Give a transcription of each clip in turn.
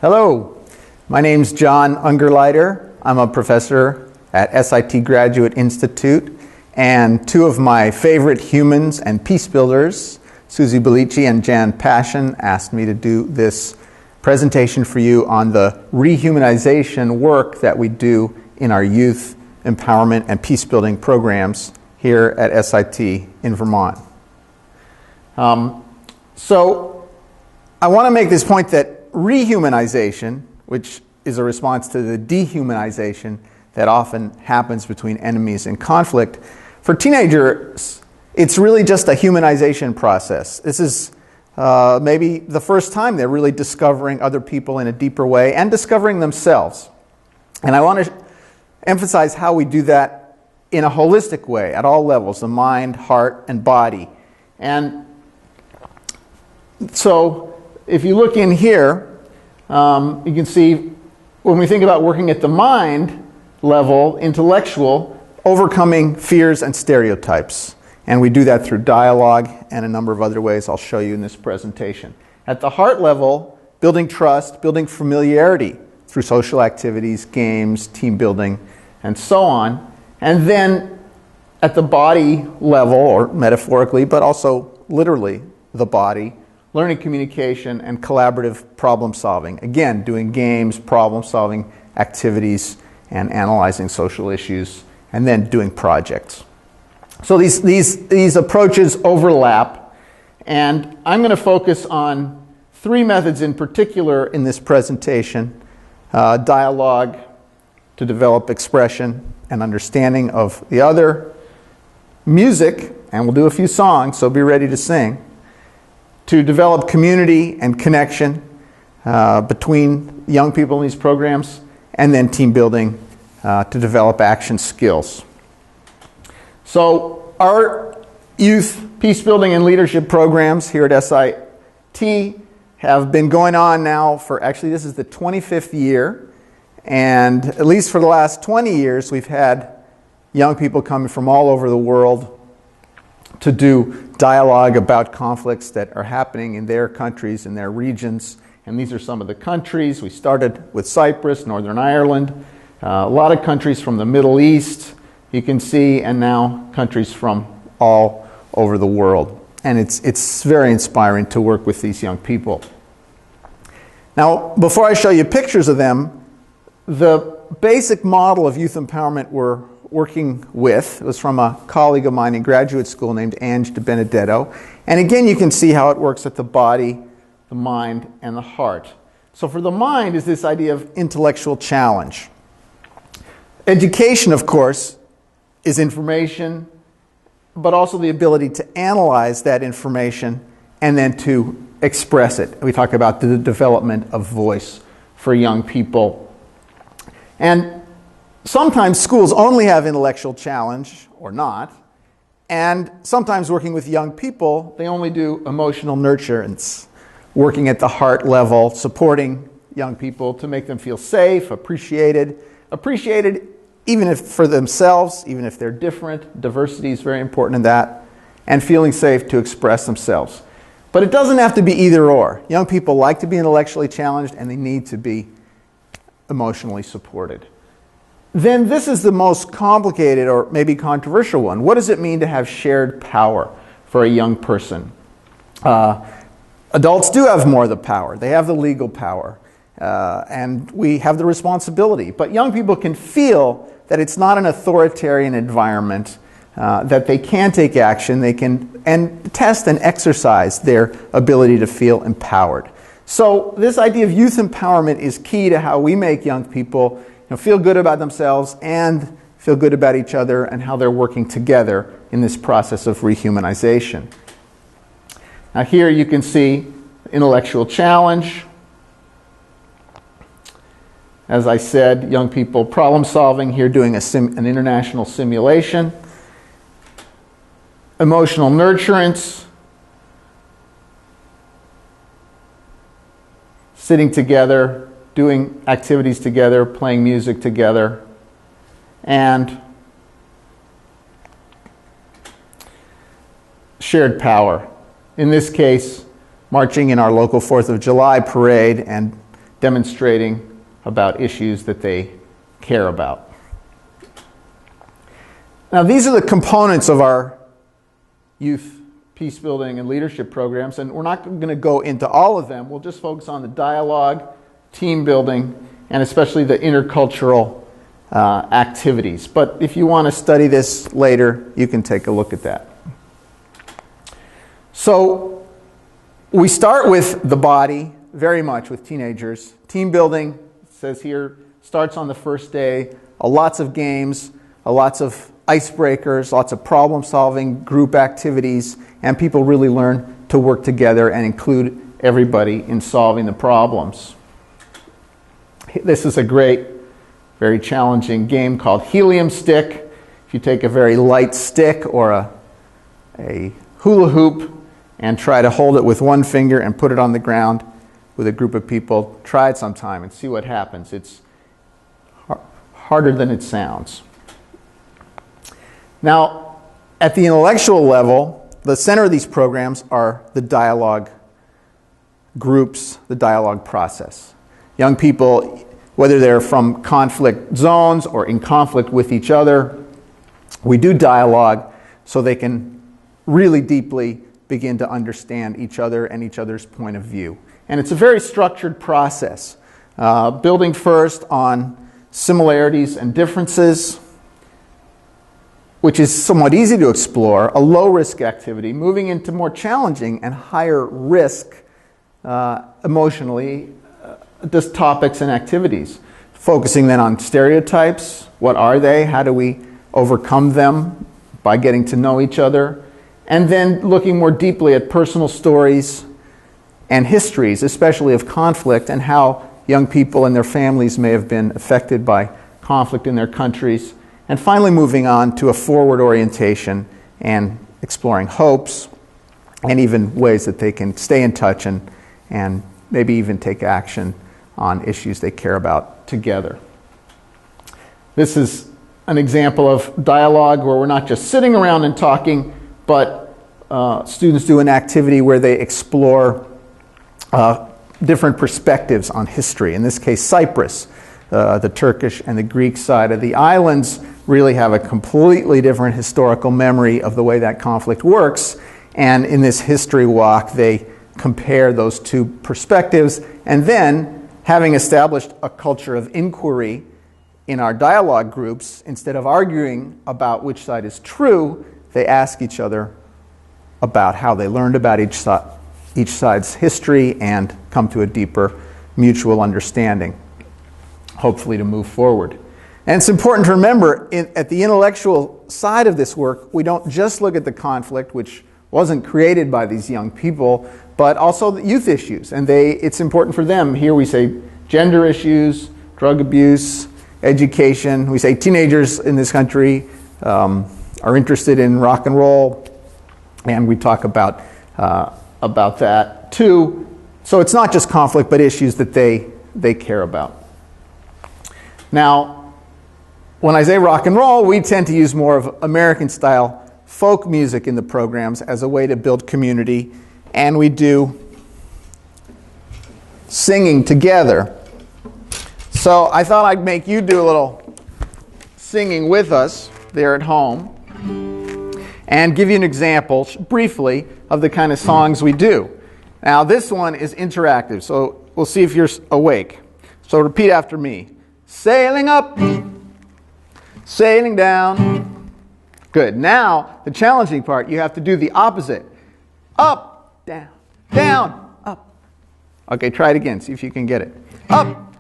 Hello, my name's John Ungerleider. I'm a professor at S.I.T. Graduate Institute, and two of my favorite humans and peacebuilders, Susie Bellici and Jan Passion, asked me to do this presentation for you on the rehumanization work that we do in our youth empowerment and peacebuilding programs here at S.I.T. in Vermont. So I want to make this point that rehumanization, which is a response to the dehumanization that often happens between enemies in conflict, for teenagers, it's really just a humanization process. This is maybe the first time they're really discovering other people in a deeper way and discovering themselves. And I want to emphasize how we do that in a holistic way at all levels, the mind, heart, and body. And so if you look in here, you can see when we think about working at the mind level, intellectual, overcoming fears and stereotypes. And we do that through dialogue and a number of other ways I'll show you in this presentation. At the heart level, building trust, building familiarity through social activities, games, team building, and so on. And then at the body level, or metaphorically, but also literally the body, learning communication and collaborative problem solving. Again, doing games, problem solving activities, and analyzing social issues, and then doing projects. So these approaches overlap, and I'm going to focus on three methods in particular in this presentation: dialogue to develop expression and understanding of the other, music, and we'll do a few songs, so be ready to sing, to develop community and connection between young people in these programs, and then team building to develop action skills. So our youth peacebuilding and leadership programs here at S.I.T. have been going on now for, actually this is the 25th year, and at least for the last 20 years we've had young people coming from all over the world to do dialogue about conflicts that are happening in their countries, in their regions. And these are some of the countries. We started with Cyprus, Northern Ireland, a lot of countries from the Middle East, you can see, and now countries from all over the world. And it's very inspiring to work with these young people. Now, before I show you pictures of them, the basic model of youth empowerment we're working with was from a colleague of mine in graduate school named Ange de Benedetto. And again, you can see how it works at the body, the mind, and the heart. So for the mind is this idea of intellectual challenge. Education, of course, is information, but also the ability to analyze that information and then to express it. We talk about the development of voice for young people. And sometimes schools only have intellectual challenge, or not, and sometimes working with young people, they only do emotional nurturance, working at the heart level, supporting young people to make them feel safe, appreciated even if for themselves, even if they're different. Diversity is very important in that, and feeling safe to express themselves. But it doesn't have to be either or. Young people like to be intellectually challenged, and they need to be emotionally supported. Then this is the most complicated or maybe controversial one. What does it mean to have shared power for a young person? Adults do have more of the power. They have the legal power, and we have the responsibility. But young people can feel that it's not an authoritarian environment, that they can take action, they can test and exercise their ability to feel empowered. So this idea of youth empowerment is key to how we make young people feel good about themselves and feel good about each other, and how they're working together in this process of rehumanization. Now here you can see intellectual challenge. As I said, young people problem solving, here doing an international simulation. Emotional nurturance, sitting together, doing activities together, playing music together, and shared power. In this case, marching in our local 4th of July parade and demonstrating about issues that they care about. Now, these are the components of our youth peace building and leadership programs, and we're not going to go into all of them. We'll just focus on the dialogue, team building, and especially the intercultural activities. But if you want to study this later, you can take a look at that. So we start with the body, very much with teenagers. Team building, it says here, starts on the first day. Lots of games, lots of icebreakers, lots of problem-solving, group activities, and people really learn to work together and include everybody in solving the problems. This is a great, very challenging game called helium stick. If you take a very light stick or a hula hoop and try to hold it with one finger and put it on the ground with a group of people, try it sometime and see what happens. It's harder than it sounds. Now, at the intellectual level, the center of these programs are the dialogue groups, the dialogue process. Young people, whether they're from conflict zones or in conflict with each other, we do dialogue so they can really deeply begin to understand each other and each other's point of view. And it's a very structured process, building first on similarities and differences, which is somewhat easy to explore, a low-risk activity, moving into more challenging and higher risk emotionally just topics and activities, focusing then on stereotypes. What are they? How do we overcome them by getting to know each other? And then looking more deeply at personal stories and histories, especially of conflict, and how young people and their families may have been affected by conflict in their countries. And finally moving on to a forward orientation and exploring hopes and even ways that they can stay in touch and maybe even take action on issues they care about together. This is an example of dialogue where we're not just sitting around and talking, but students do an activity where they explore different perspectives on history. In this case, Cyprus, the Turkish and the Greek side of the islands really have a completely different historical memory of the way that conflict works. And in this history walk, they compare those two perspectives. And then, having established a culture of inquiry in our dialogue groups, instead of arguing about which side is true, they ask each other about how they learned about each side's history and come to a deeper mutual understanding, hopefully to move forward. And it's important to remember, at the intellectual side of this work, we don't just look at the conflict, which wasn't created by these young people, but also the youth issues. And it's important for them. Here we say gender issues, drug abuse, education. We say teenagers in this country are interested in rock and roll, and we talk about that too. So it's not just conflict, but issues that they care about. Now, when I say rock and roll, we tend to use more of American-style folk music in the programs as a way to build community, and we do singing together. So I thought I'd make you do a little singing with us there at home and give you an example, briefly, of the kind of songs we do. Now, this one is interactive, so we'll see if you're awake. So repeat after me. Sailing up, sailing down. Good. Now, the challenging part, you have to do the opposite. Up, down, down, up. Okay, try it again. See if you can get it. Up.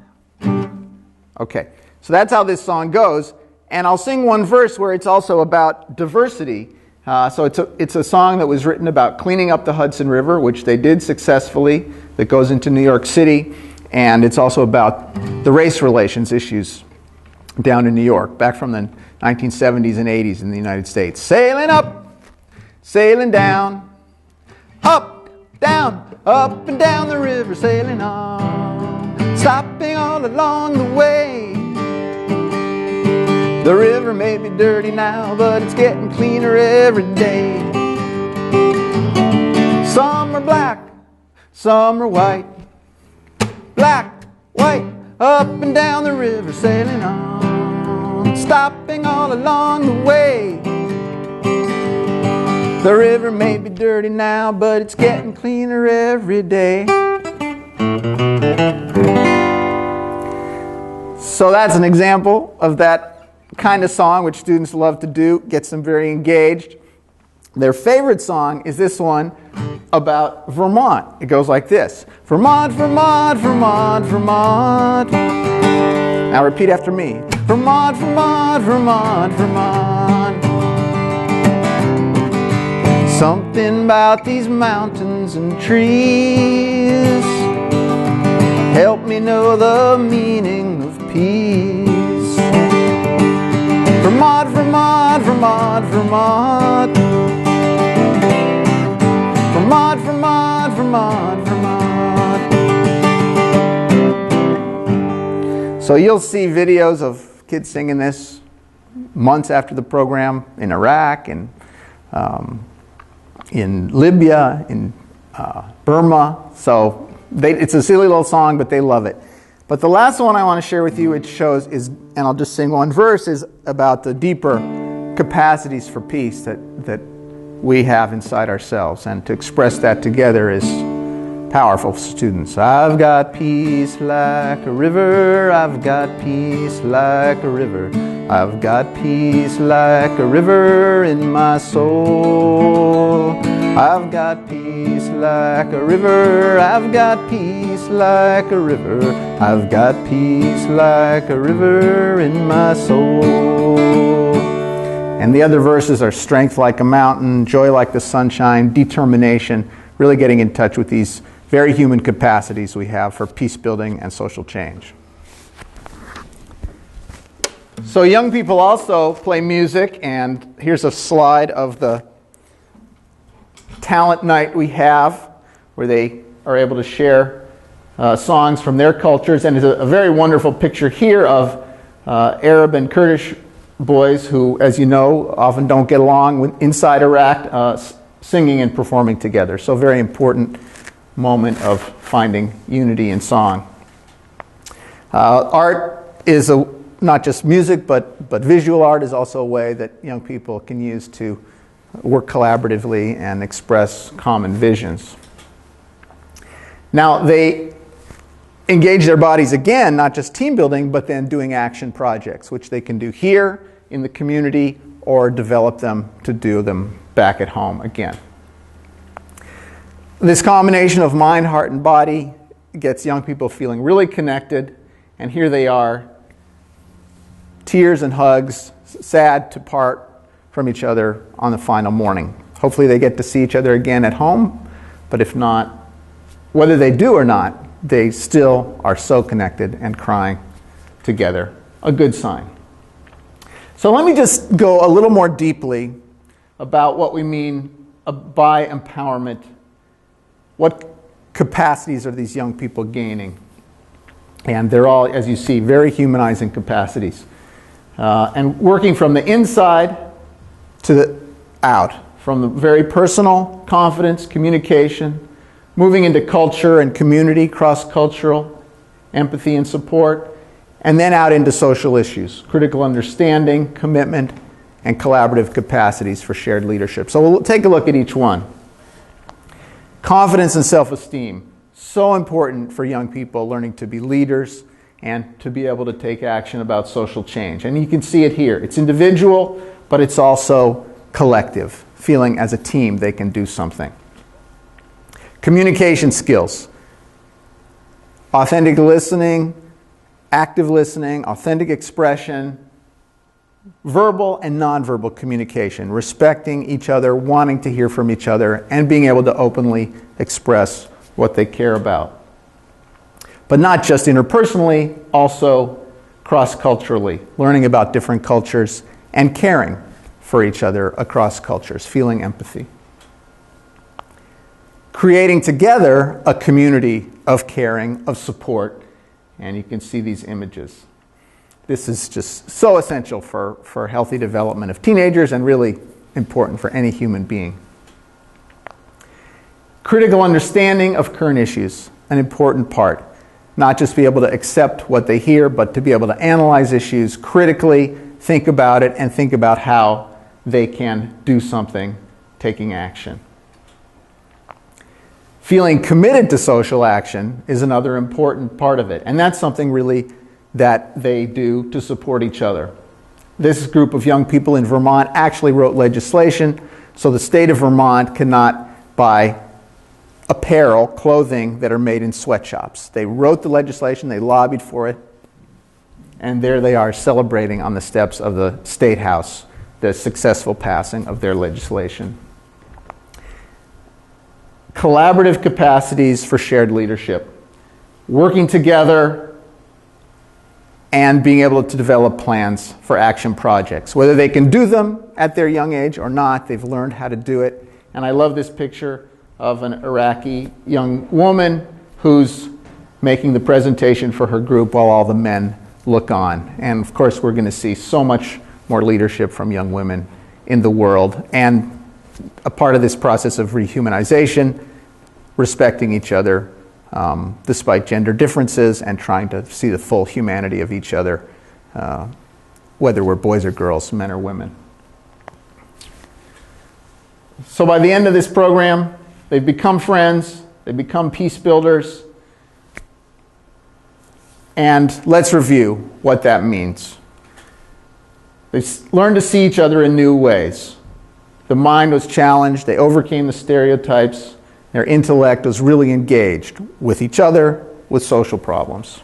Okay, so that's how this song goes. And I'll sing one verse where it's also about diversity. So it's a song that was written about cleaning up the Hudson River, which they did successfully, that goes into New York City. And it's also about the race relations issues down in New York, back from the 1970s and 80s in the United States. Sailing up, sailing down, up, down, up and down the river, sailing on, stopping all along the way. The river may be dirty now, but it's getting cleaner every day. Some are black, some are white. Black, White up and down the river, sailing on, stopping all along the way. The river may be dirty now, but it's getting cleaner every day. So that's an example of that kind of song which students love to do, gets them very engaged. Their favorite song is this one about Vermont. It goes like this. Vermont, Vermont, Vermont, Vermont. Now repeat after me. Vermont, Vermont, Vermont, Vermont. Something about these mountains and trees help me know the meaning of peace. Vermont, Vermont, Vermont, Vermont. Vermont, Vermont, Vermont, Vermont. So you'll see videos of kids singing this months after the program in Iraq and in Libya, in Burma. So it's a silly little song, but they love it. But the last one I want to share with you, it shows is, and I'll just sing one verse, is about the deeper capacities for peace that we have inside ourselves. And to express that together is powerful for students. I've got peace like a river. I've got peace like a river. I've got peace like a river in my soul. I've got peace like a river. I've got peace like a river. I've got peace like a river in my soul. And the other verses are strength like a mountain, joy like the sunshine, determination, really getting in touch with these very human capacities we have for peace building and social change. So young people also play music, and here's a slide of the talent night we have where they are able to share songs from their cultures, and there's a very wonderful picture here of Arab and Kurdish boys who, as you know, often don't get along inside Iraq, singing and performing together. So very important moment of finding unity in song. Art is not just music, but visual art is also a way that young people can use to work collaboratively and express common visions. Now, they engage their bodies again, not just team building, but then doing action projects, which they can do here in the community or develop them to do them back at home again. This combination of mind, heart, and body gets young people feeling really connected, and here they are, tears and hugs, sad to part from each other on the final morning. Hopefully they get to see each other again at home, but if not, whether they do or not, they still are so connected and crying together. A good sign. So let me just go a little more deeply about what we mean by empowerment. What capacities are these young people gaining? And they're all, as you see, very humanizing capacities. And working from the inside to the out, from the very personal, confidence, communication, moving into culture and community, cross-cultural, empathy and support, and then out into social issues, critical understanding, commitment, and collaborative capacities for shared leadership. So we'll take a look at each one. Confidence and self-esteem, so important for young people learning to be leaders and to be able to take action about social change. And you can see it here. It's individual, but it's also collective, feeling as a team they can do something. Communication skills, authentic listening, active listening, authentic expression, verbal and nonverbal communication, respecting each other, wanting to hear from each other, and being able to openly express what they care about. But not just interpersonally, also cross-culturally, learning about different cultures and caring for each other across cultures, feeling empathy. Creating together a community of caring, of support, and you can see these images. This is just so essential for healthy development of teenagers and really important for any human being. Critical understanding of current issues, an important part. not just be able to accept what they hear, but to be able to analyze issues critically, think about it, and think about how they can do something, taking action. Feeling committed to social action is another important part of it, and that's something really that they do to support each other. This group of young people in Vermont actually wrote legislation so the state of Vermont cannot buy apparel, clothing that are made in sweatshops. They wrote the legislation, they lobbied for it, and there they are celebrating on the steps of the State House the successful passing of their legislation. Collaborative capacities for shared leadership. Working together and being able to develop plans for action projects. Whether they can do them at their young age or not, they've learned how to do it. And I love this picture of an Iraqi young woman who's making the presentation for her group while all the men look on. And of course, we're going to see so much more leadership from young women in the world. And a part of this process of rehumanization, respecting each other despite gender differences, and trying to see the full humanity of each other, whether we're boys or girls, men or women. So by the end of this program, they've become friends, they've become peace builders, and let's review what that means. They've learned to see each other in new ways. The mind was challenged, they overcame the stereotypes, their intellect was really engaged with each other, with social problems.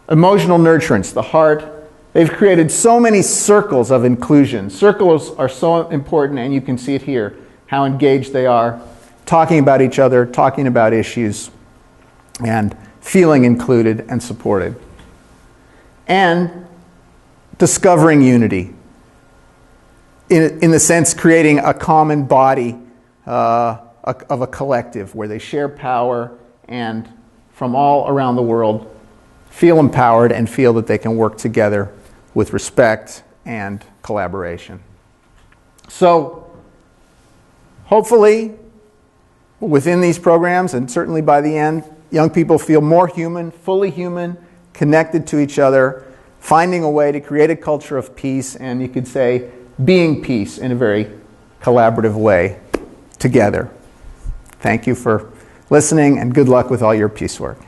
Emotional nurturance, the heart. They've created so many circles of inclusion. Circles are so important, and you can see it here, how engaged they are, talking about each other, talking about issues, and feeling included and supported. And discovering unity. In the sense, creating a common body of a collective where they share power and from all around the world feel empowered and feel that they can work together with respect and collaboration. So, hopefully, within these programs, and certainly by the end, young people feel more human, fully human, connected to each other, finding a way to create a culture of peace, and you could say, being peace in a very collaborative way together. Thank you for listening, and good luck with all your peace work.